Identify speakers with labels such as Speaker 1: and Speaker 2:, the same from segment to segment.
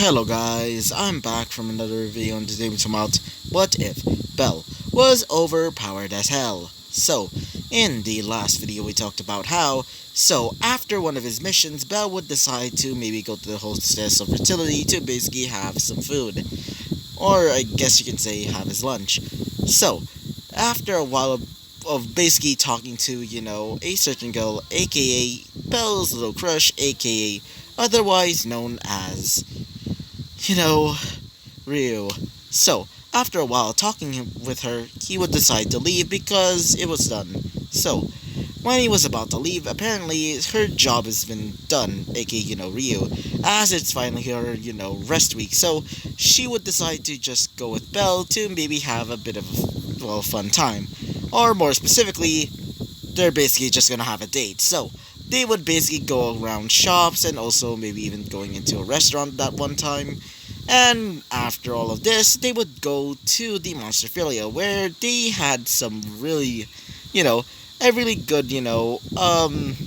Speaker 1: Hello guys, I'm back from another video and today we're talking about what if Bell was overpowered as hell. So, in the last video we talked about how, after one of his missions, Bell would decide to maybe go to the hostess of fertility to basically have some food. Or I guess you can say have his lunch. So, after a while of basically talking to, a certain girl, aka Bell's little crush, aka otherwise known as Ryu. So, after a while talking with her, he would decide to leave because it was done. So, when he was about to leave, apparently her job has been done, aka, Ryu, as it's finally her, rest week. So, she would decide to just go with Belle to maybe have a bit of, fun time. Or more specifically, they're basically just gonna have a date. So, they would basically go around shops and also maybe even going into a restaurant that one time. And after all of this, they would go to the Monsterphilia where they had some really, a really good,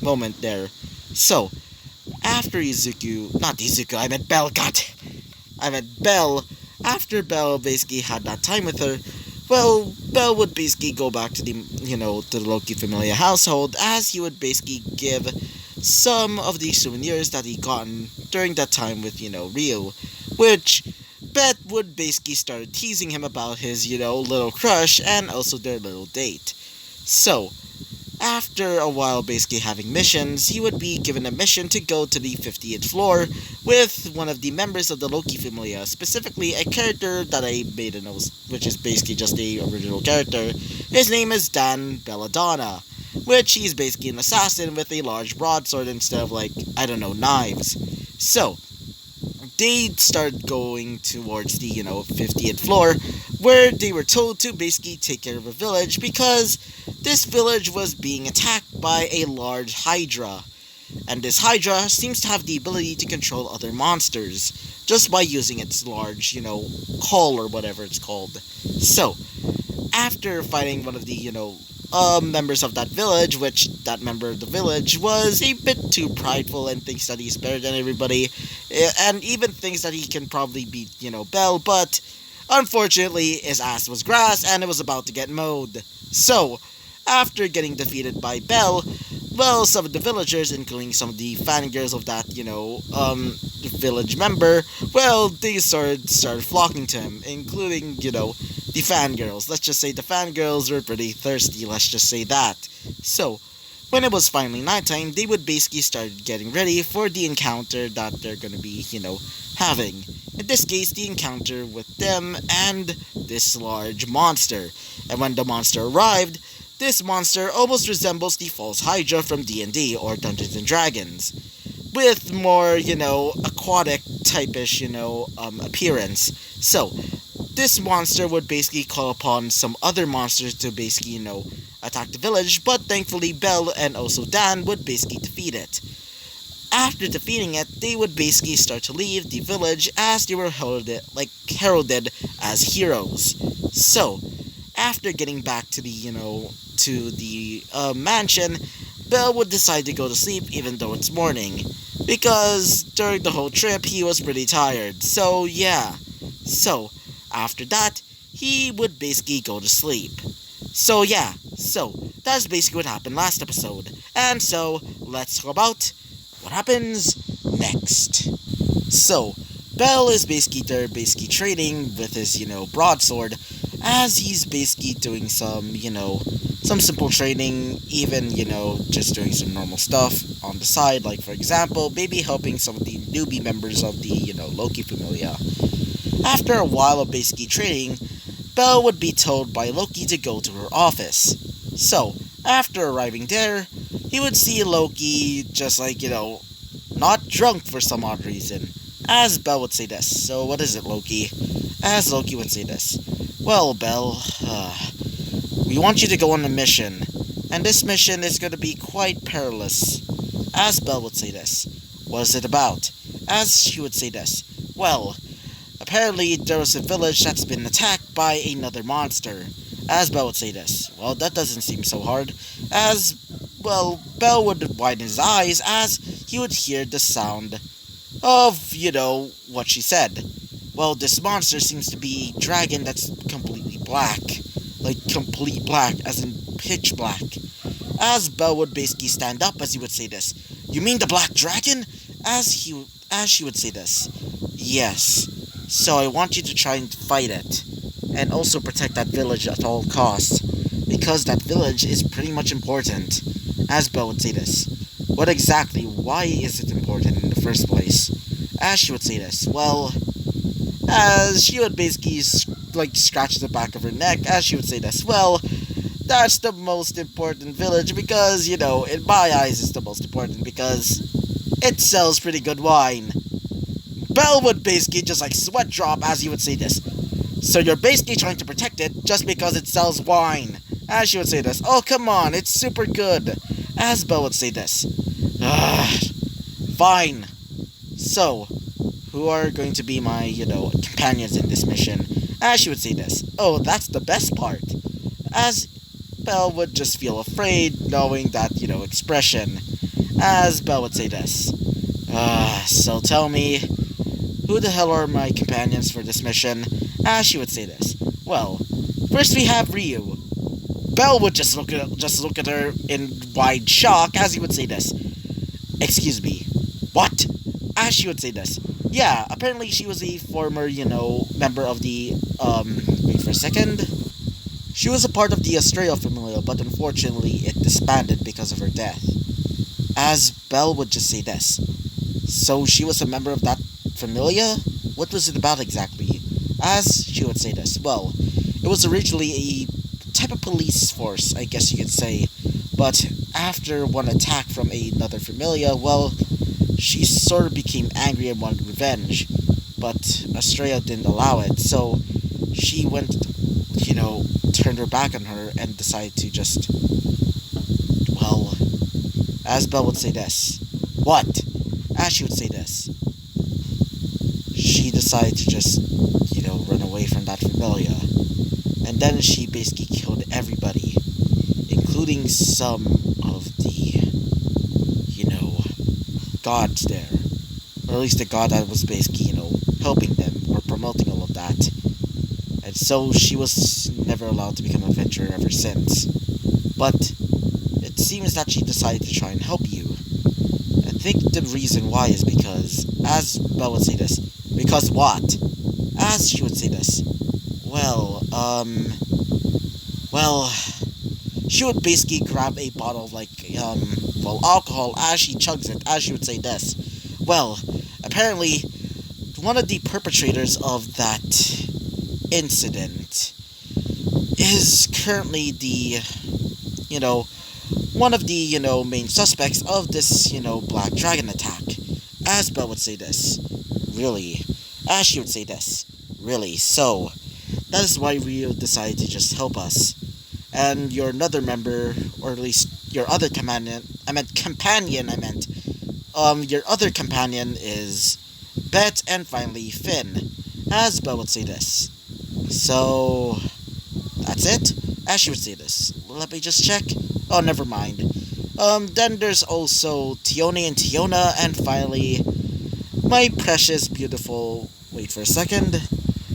Speaker 1: moment there. So, after I meant Belle, after Belle basically had that time with her, well, Belle would basically go back to the, to the Loki Familia household as he would basically give some of the souvenirs that he gotten during that time with, Ryu, which Beth would basically start teasing him about his, little crush and also their little date. So, after a while basically having missions, he would be given a mission to go to the 50th floor with one of the members of the Loki Familia, specifically a character that I made a note, which is basically just the original character. His name is Dan Belladonna, which he's basically an assassin with a large broadsword instead of, knives. So, they started going towards the, 50th floor, where they were told to basically take care of a village because this village was being attacked by a large Hydra. And this Hydra seems to have the ability to control other monsters just by using its large, call or whatever it's called. So, after fighting one of the, members of that village, which that member of the village was a bit too prideful and thinks that he's better than everybody, and even thinks that he can probably beat, Belle, but unfortunately his ass was grass and it was about to get mowed. So, after getting defeated by Belle, well, some of the villagers, including some of the fangirls of that, village member, well, they started flocking to him, including, the fangirls. Let's just say the fangirls were pretty thirsty, let's just say that. So, when it was finally nighttime, they would basically start getting ready for the encounter that they're gonna be, having. In this case, the encounter with them and this large monster. And when the monster arrived, this monster almost resembles the false Hydra from D&D or Dungeons and Dragons, with more, aquatic type-ish, appearance. So, this monster would basically call upon some other monsters to basically, attack the village, but thankfully Belle and also Dan would basically defeat it. After defeating it, they would basically start to leave the village as they were heralded as heroes. So, after getting back to the, mansion, Belle would decide to go to sleep even though it's morning, because during the whole trip he was pretty tired, so yeah. So, after that, he would basically go to sleep. So yeah, that's basically what happened last episode. And so, let's talk about what happens next. So, Belle is basically training with his, broadsword, as he's basically doing some, some simple training, even, just doing some normal stuff on the side, like, for example, maybe helping some of the newbie members of the, Loki Familia. After a while of basically training, Belle would be told by Loki to go to her office. So, after arriving there, he would see Loki just not drunk for some odd reason, as Belle would say this. So, what is it, Loki? As Loki would say this. Well, Belle, we want you to go on a mission, and this mission is going to be quite perilous. As Belle would say this. What is it about? As she would say this. Well, apparently there was a village that's been attacked by another monster. As Belle would say this. Well, that doesn't seem so hard. As, Belle would widen his eyes as he would hear the sound of, what she said. Well, this monster seems to be a dragon that's completely black. Like, complete black, as in pitch black. As Belle would basically stand up as he would say this. You mean the black dragon? As she would say this. Yes. So I want you to try and fight it. And also protect that village at all costs. Because that village is pretty much important. As Belle would say this. What exactly? Why is it important in the first place? As she would say this. Well, as she would basically scratch the back of her neck. As she would say this. Well, that's the most important village because, in my eyes, it's the most important because it sells pretty good wine. Belle would basically just sweat drop as he would say this. So you're basically trying to protect it just because it sells wine. As she would say this. Oh, come on, it's super good. As Belle would say this. Fine. So, who are going to be my, companions in this mission? As she would say this. Oh, that's the best part. As Belle would just feel afraid knowing that, expression. As Belle would say this. So tell me, who the hell are my companions for this mission? As she would say this. Well, first we have Ryu. Belle would just look at her in wide shock as he would say this. Excuse me. What? As she would say this. Yeah, apparently she was a former, member of the, wait for a second. She was a part of the Australia Familia, but unfortunately it disbanded because of her death. As Belle would just say this. So she was a member of that Familia? What was it about exactly? As she would say this. Well, it was originally a type of police force, I guess you could say. But after one attack from another Familia, well, she sort of became angry and wanted revenge. But Australia didn't allow it, so she went, turned her back on her and decided to just, well, as Belle would say this. What? As she would say this. She decided to just, run away from that Familia. And then she basically killed everybody, including some of the, gods there. Or at least the god that was basically, helping them or promoting all of that. And so she was never allowed to become an adventurer ever since. But it seems that she decided to try and help you. I think the reason why is because, as Belle would say this, because what? As she would say this, she would basically grab a bottle of, alcohol as she chugs it, as she would say this. Well, apparently, one of the perpetrators of that incident is currently the, one of the, main suspects of this, Black Dragon attack. As Belle would say this. Really? As she would say this. Really? So, that is why Rio decided to just help us. And your another member, or at least your other companion, your other companion is Bet and finally Finn. As Belle would say this. So, that's it? As she would say this. Let me just check. Oh, never mind. Then there's also Tione and Tiona, and finally, my precious, beautiful... Wait for a second.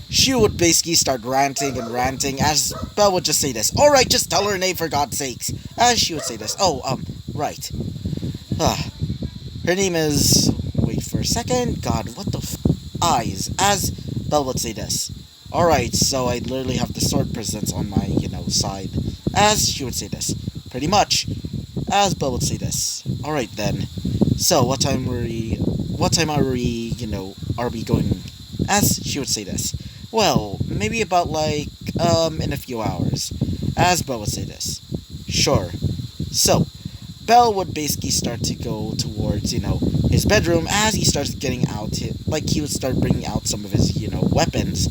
Speaker 1: She would basically start ranting and ranting, as Belle would just say this. Alright, just tell her name for God's sakes. As she would say this. Right. Her name is... Wait for a second. God, what the Eyes. As Belle would say this. Alright, so I literally have the sword presence on my, side. As she would say this. Pretty much. As Belle would say this. Alright then. So, what time are we, are we going? As she would say this. Well, maybe about in a few hours. As Belle would say this. Sure. So, Belle would basically start to go towards, his bedroom as he starts getting out, he would start bringing out some of his, weapons.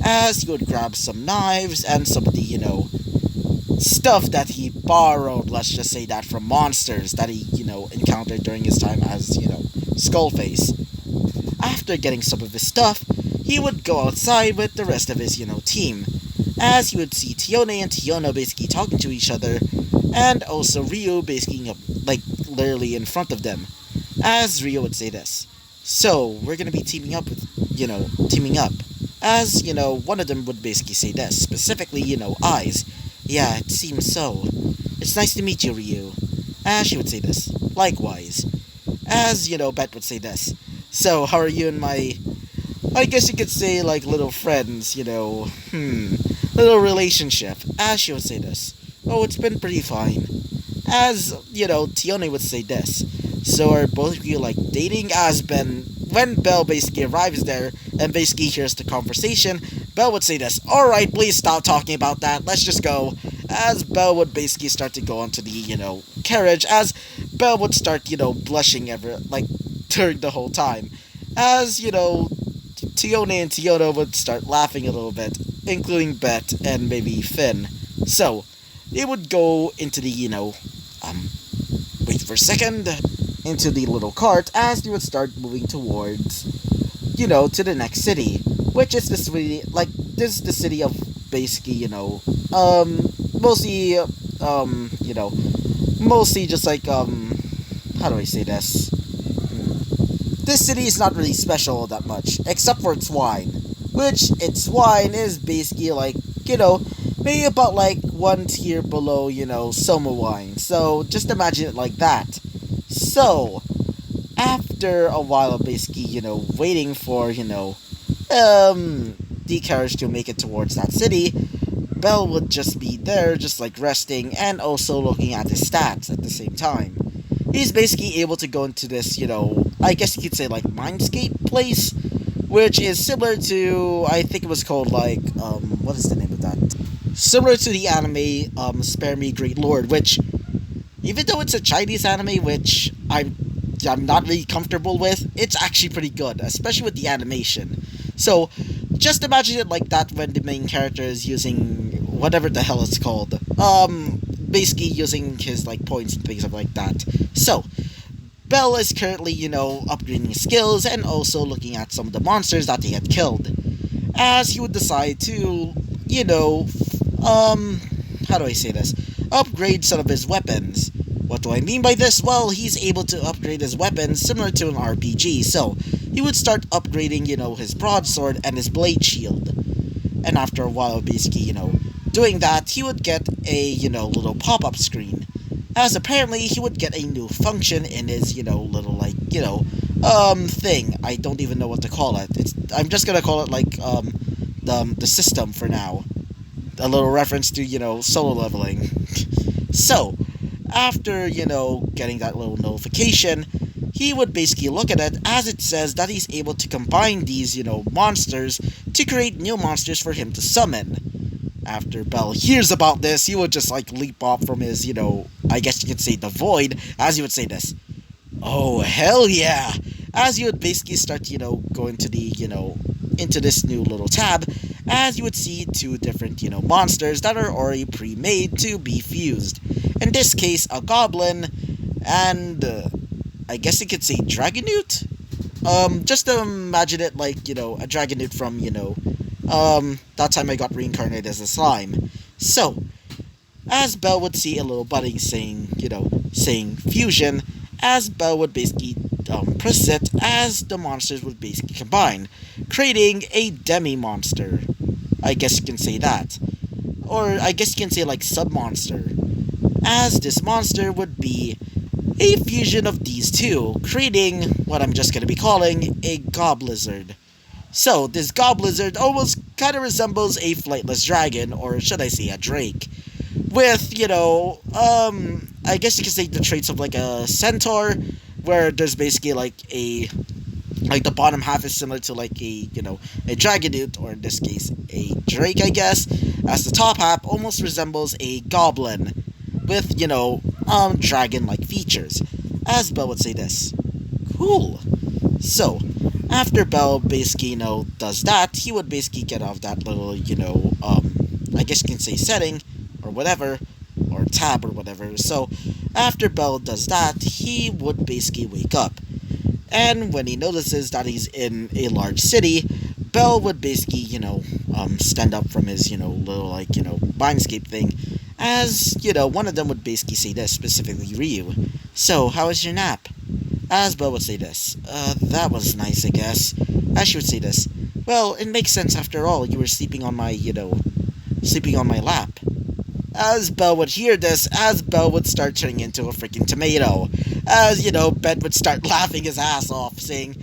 Speaker 1: As he would grab some knives and some of the, stuff that he borrowed, let's just say that, from monsters that he, encountered during his time as, Skullface. After getting some of his stuff, he would go outside with the rest of his, team, as he would see Tione and Tiona basically talking to each other, and also Ryu basically, literally in front of them, as Ryu would say this. So we're gonna be teaming up. As, one of them would basically say this, specifically, eyes. Yeah, it seems so. It's nice to meet you, Ryu. As she would say this. Likewise. As, Bet would say this. So, how are you and my, I guess you could say, like, little friends, little relationship? As she would say this. Oh, it's been pretty fine. As, Tione would say this. So are both of you, like, dating? As when Belle basically arrives there and basically hears the conversation, Belle would say this. Alright, please stop talking about that. Let's just go. As Belle would basically start to go onto the, carriage. As Belle would start, blushing during the whole time. As, Tione and Tiona would start laughing a little bit, including Bet and maybe Finn. So, they would go into the, wait for a second, into the little cart as they would start moving towards, to the next city, which is the city, this is the city of basically, mostly, mostly just like, how do I say this? This city is not really special that much, except for its wine, which its wine is basically like, maybe about like one tier below, Soma wine. So just imagine it like that. So, after a while of basically, waiting for, the carriage to make it towards that city, Belle would just be there, just like resting and also looking at his stats at the same time. He's basically able to go into this, I guess you could say like Mindscape place, which is similar to, I think it was called like, what is the name of that? Similar to the anime, Spare Me Great Lord, which, even though it's a Chinese anime, which I'm not really comfortable with, it's actually pretty good, especially with the animation. So, just imagine it like that when the main character is using whatever the hell it's called. Basically using his like points and things like that. So, Belle is currently, upgrading his skills and also looking at some of the monsters that he had killed. As he would decide to, how do I say this? Upgrade some of his weapons. What do I mean by this? Well, he's able to upgrade his weapons similar to an RPG. So, he would start upgrading, his broadsword and his blade shield. And after a while, basically, doing that, he would get a, little pop-up screen. As apparently, he would get a new function in his, little, like, thing. I don't even know what to call it. I'm just gonna call it, like, the system for now. A little reference to, solo leveling. So, after, getting that little notification, he would basically look at it as it says that he's able to combine these, monsters to create new monsters for him to summon. After Belle hears about this, he would just, like, leap off from his, I guess you could say the void, as he would say this. Oh, hell yeah! As you would basically start, go into the, into this new little tab, as you would see two different, monsters that are already pre-made to be fused. In this case, a goblin and, I guess you could say Dragonute? Just imagine it like, a Dragonute from, that time I got reincarnated as a slime. So, as Belle would see a little button saying fusion, as Belle would basically press it, as the monsters would basically combine, creating a demi-monster. I guess you can say that. Or I guess you can say like sub-monster. As this monster would be a fusion of these two, creating what I'm just going to be calling a Goblizzard. So, this Goblizzard almost kind of resembles a flightless dragon, or should I say a drake, with, I guess you could say the traits of like a centaur, where there's basically like the bottom half is similar to like a Dragonute, or in this case, a drake, I guess, as the top half almost resembles a goblin, with, dragon-like features. As Belle would say this. Cool. So, after Belle basically, does that, he would basically get off that little, I guess you can say setting, or whatever, or tab, or whatever. So, after Belle does that, he would basically wake up. And when he notices that he's in a large city, Belle would basically, stand up from his, little, like, mindscape thing, as, one of them would basically say this, specifically Ryu. So, how was your nap? As Belle would say this. That was nice, I guess. As she would say this. Well, it makes sense after all. You were sleeping on my, sleeping on my lap. As Belle would hear this, as Belle would start turning into a freaking tomato. As, Ben would start laughing his ass off, saying,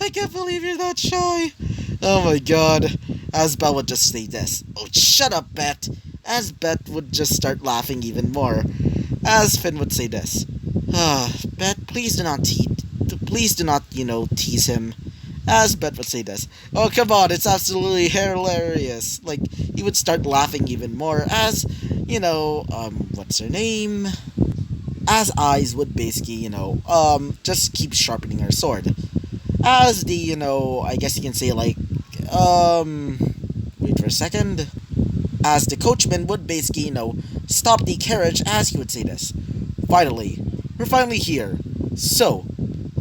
Speaker 1: I can't believe you're that shy. Oh my god. As Belle would just say this. Oh, shut up, Bet. As Bet would just start laughing even more. As Finn would say this. Bet, please do not tease him. As Bet would say this. Oh, come on, it's absolutely hilarious. Like, he would start laughing even more as, what's her name? As Eyes would basically, just keep sharpening her sword. As the, I guess you can say, like, wait for a second. As the coachman would basically, stop the carriage as he would say this. Finally, we're finally here. So,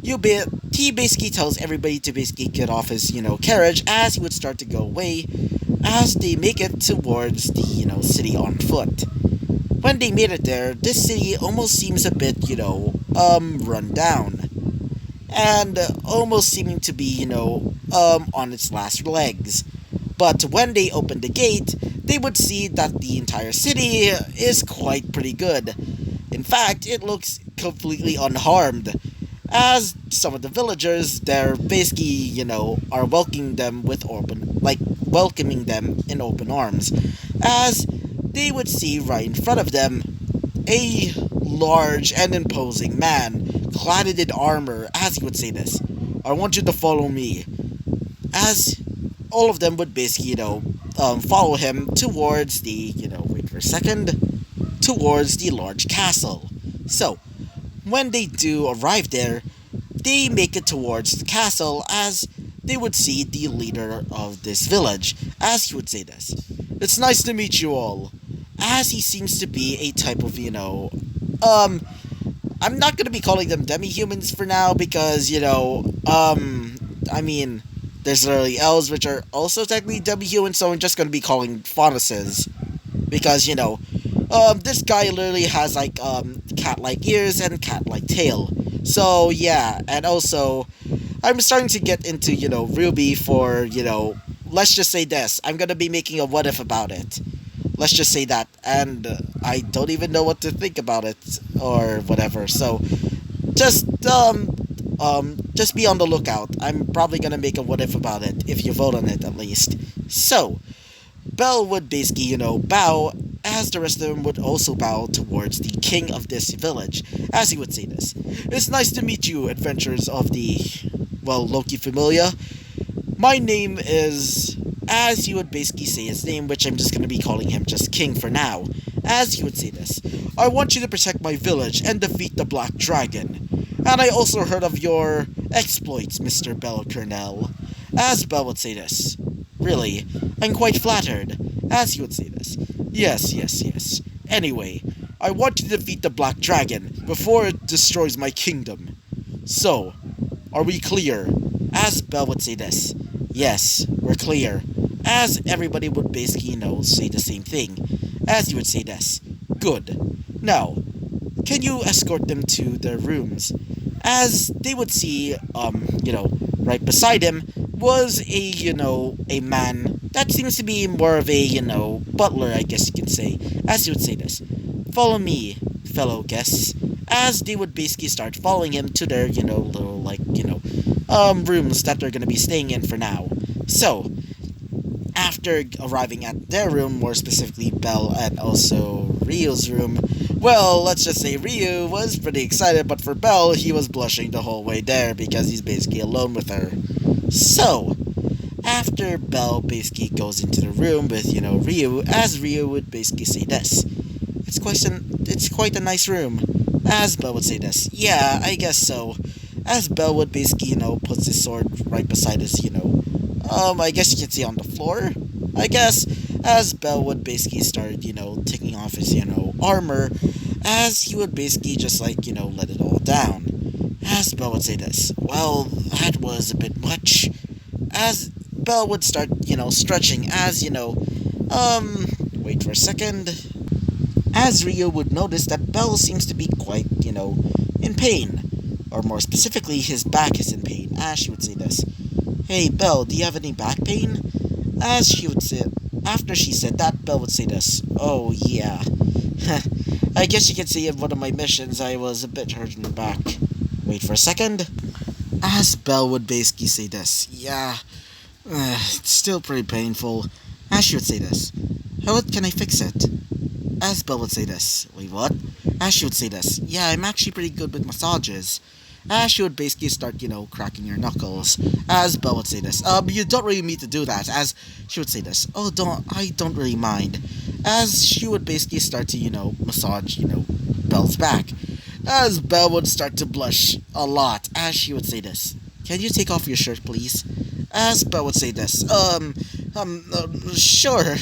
Speaker 1: he basically tells everybody to basically get off his, carriage as he would start to go away as they make it towards the, city on foot. When they made it there, this city almost seems a bit, run down. And almost seeming to be, on its last legs. But when they opened the gate, they would see that the entire city is quite pretty good. In fact, it looks completely unharmed. As some of the villagers, they're basically, are welcoming them welcoming them in open arms. As they would see right in front of them a large and imposing man, clad in armor, as he would say this. I want you to follow me. As all of them would basically, follow him towards the, wait for a second, towards the large castle. So, when they do arrive there, they make it towards the castle as they would see the leader of this village, as he would say this. It's nice to meet you all. As he seems to be a type of, I'm not gonna be calling them demi-humans for now because, there's literally elves which are also technically demi-humans, so I'm just gonna be calling faunuses. Because, this guy literally has, like, cat-like ears and cat-like tail. So, yeah, and also, I'm starting to get into, Ruby for, let's just say this. I'm gonna be making a what-if about it. Let's just say that, and I don't even know what to think about it, or whatever, so, just be on the lookout. I'm probably gonna make a what-if about it, if you vote on it, at least. So, Belle would basically, bow, as the rest of them would also bow towards the king of this village, as he would say this. It's nice to meet you, adventurers of the, Loki Familia. My name is... As he would basically say his name, which I'm just going to be calling him just King for now. As he would say this. I want you to protect my village and defeat the Black Dragon. And I also heard of your exploits, Mr. Bell Colonel. As Bell would say this. Really, I'm quite flattered. As he would say this. Yes. Anyway, I want you to defeat the Black Dragon before it destroys my kingdom. So, are we clear? As Bell would say this. Yes, we're clear. As everybody would basically, say the same thing. As he would say this. Good. Now, can you escort them to their rooms? As they would see, right beside him was a man that seems to be more of a, butler, I guess you can say. As he would say this. Follow me, fellow guests. As they would basically start following him to their, little, rooms that they're going to be staying in for now. So, after arriving at their room, more specifically Belle and also Ryu's room, well, let's just say Ryu was pretty excited, but for Belle, he was blushing the whole way there because he's basically alone with her. So, after Belle basically goes into the room with, Ryu, as Ryu would basically say this. It's quite a nice room. As Belle would say this. Yeah, I guess so. As Belle would basically, puts his sword right beside his, I guess you can see on the floor, I guess, as Belle would basically start, taking off his, armor, as he would basically just, let it all down. As Belle would say this. Well, that was a bit much. As Belle would start, stretching, as, wait for a second. As Ryu would notice that Belle seems to be quite, in pain. or more specifically, his back is in pain, as she would say this. Hey, Belle, do you have any back pain? As she would say, after she said that, Belle would say this. Oh, yeah. I guess you can see in one of my missions I was a bit hurt in the back. Wait for a second. As Belle would basically say this. Yeah, it's still pretty painful. As she would say this. How can I fix it? As Belle would say this. Wait, what? As she would say this. Yeah, I'm actually pretty good with massages. As she would basically start, cracking your knuckles. As Belle would say this. You don't really need to do that. As she would say this. Oh, I don't really mind. As she would basically start to, massage, Belle's back. As Belle would start to blush a lot. As she would say this. Can you take off your shirt, please? As Belle would say this. Sure.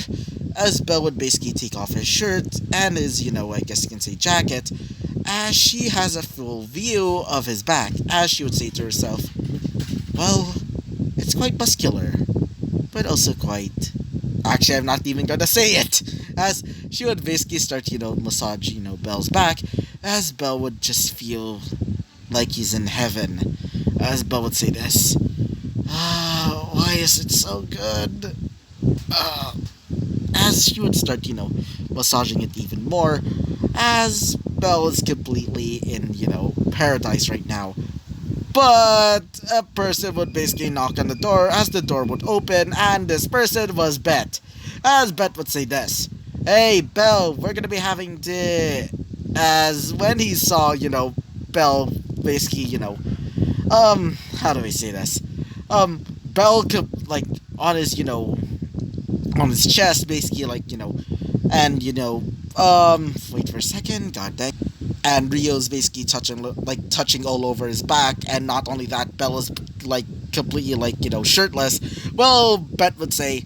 Speaker 1: As Belle would basically take off his shirt and his, I guess you can say jacket, as she has a full view of his back, as she would say to herself, well, it's quite muscular, but also quite... Actually, I'm not even gonna say it! As she would basically start, massage, Belle's back, as Belle would just feel like he's in heaven. As Belle would say this, why is it so good? As she would start, massaging it even more, as Belle is completely in, paradise right now. But a person would basically knock on the door as the door would open, and this person was Bet. As Bet would say this, hey, Belle, we're gonna be having the... As when he saw, Belle basically, how do I say this? Belle could, like, on his, on his chest, basically, like, and, wait for a second, god dang. And Rio's basically touching all over his back, and not only that, Bella's, like, completely, like, shirtless. Well, Bet would say,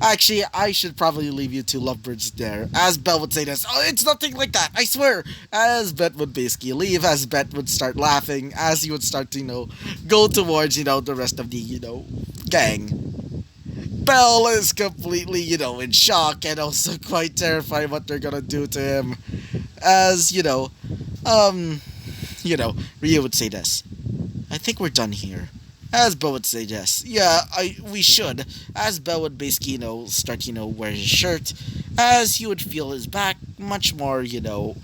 Speaker 1: actually, I should probably leave you two lovebirds there. As Belle would say this, oh, it's nothing like that, I swear. As Bet would basically leave, as Bet would start laughing, as he would start to, go towards, the rest of the, gang. Belle is completely, in shock and also quite terrified what they're gonna do to him. As, Rio would say this. I think we're done here. As Belle would say yes. Yeah, we should. As Belle would basically, start, wear his shirt. As he would feel his back much more, much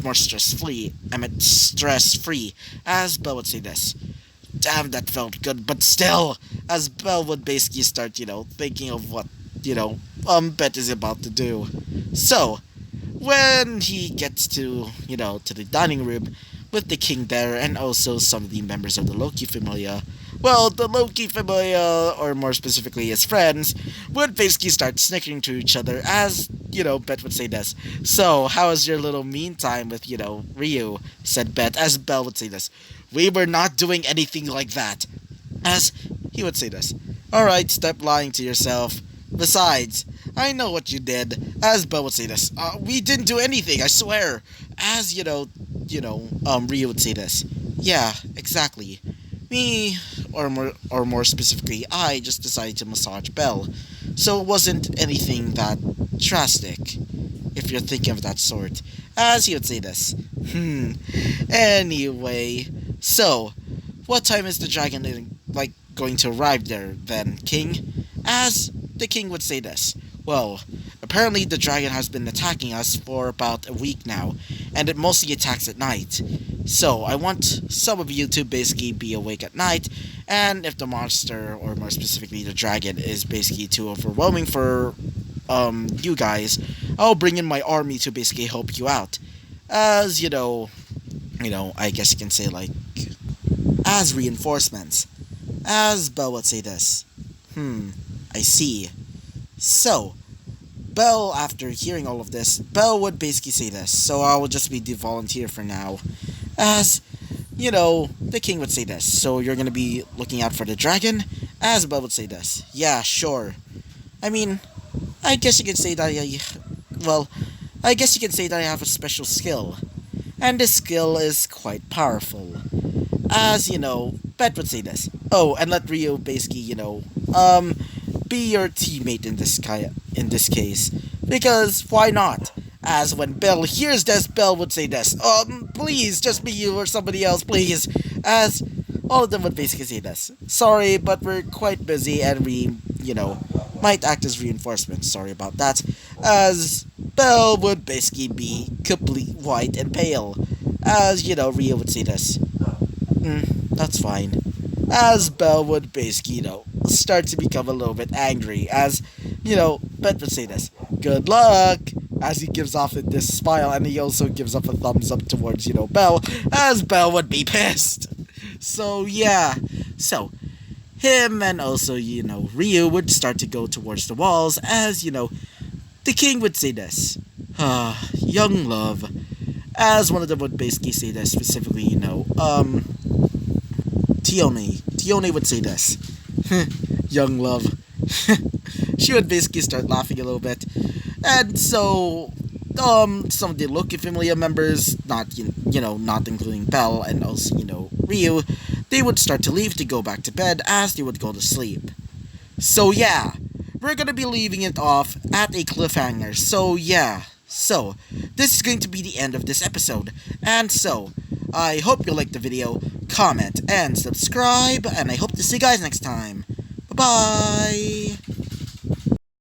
Speaker 1: more stress-free. Stress-free. As Belle would say this. Damn, that felt good, but still, as Belle would basically start, thinking of what, Bet is about to do. So, when he gets to, to the dining room, with the king there, and also some of the members of the Loki Familia, well, the Loki Familia, or more specifically his friends, would basically start snickering to each other, as, Bet would say this. So, how was your little mean time with, Ryu? Said Bet, as Belle would say this. We were not doing anything like that. As he would say this. Alright, stop lying to yourself. Besides, I know what you did. As Belle would say this. We didn't do anything, I swear. As, Ryu would say this. Yeah, exactly. Me, or more specifically, I just decided to massage Belle. So it wasn't anything that drastic, if you're thinking of that sort. As he would say this. Anyway, so, what time is the dragon, going to arrive there, then, King? As the king would say this. Well, apparently the dragon has been attacking us for about a week now, and it mostly attacks at night. So, I want some of you to basically be awake at night, and if the monster, or more specifically the dragon, is basically too overwhelming for, you guys, I'll bring in my army to basically help you out. As, I guess you can say, as reinforcements. As Belle would say this. I see. So, Belle, after hearing all of this, Belle would basically say this. So I will just be the volunteer for now. As, the king would say this. So you're gonna be looking out for the dragon? As Belle would say this. Yeah, sure. I mean, I guess you could say that I guess you can say that I have a special skill. And this skill is quite powerful. As, Bet would say this. Oh, and let Rio basically, be your teammate in this case. Because, why not? As when Belle hears this, Belle would say this, please, just be you or somebody else, please. As all of them would basically say this. Sorry, but we're quite busy and we, might act as reinforcements. Sorry about that. As Belle would basically be complete white and pale. As, Rio would say this. That's fine. As Belle would basically, start to become a little bit angry. As, Bet would say this. Good luck! As he gives off this smile, and he also gives up a thumbs up towards, Belle. As Belle would be pissed. So, yeah. So, him and also, Ryu would start to go towards the walls as, the king would say this. Young love. As one of them would basically say this specifically, Tione. Tione would say this. Young love. She would basically start laughing a little bit. And so, some of the Loki Familia members, not including Belle and also, Ryu, they would start to leave to go back to bed as they would go to sleep. So yeah, we're gonna be leaving it off at a cliffhanger. So yeah, so this is going to be the end of this episode. And so, I hope you liked the video, comment, and subscribe, and I hope to see you guys next time. Bye-bye!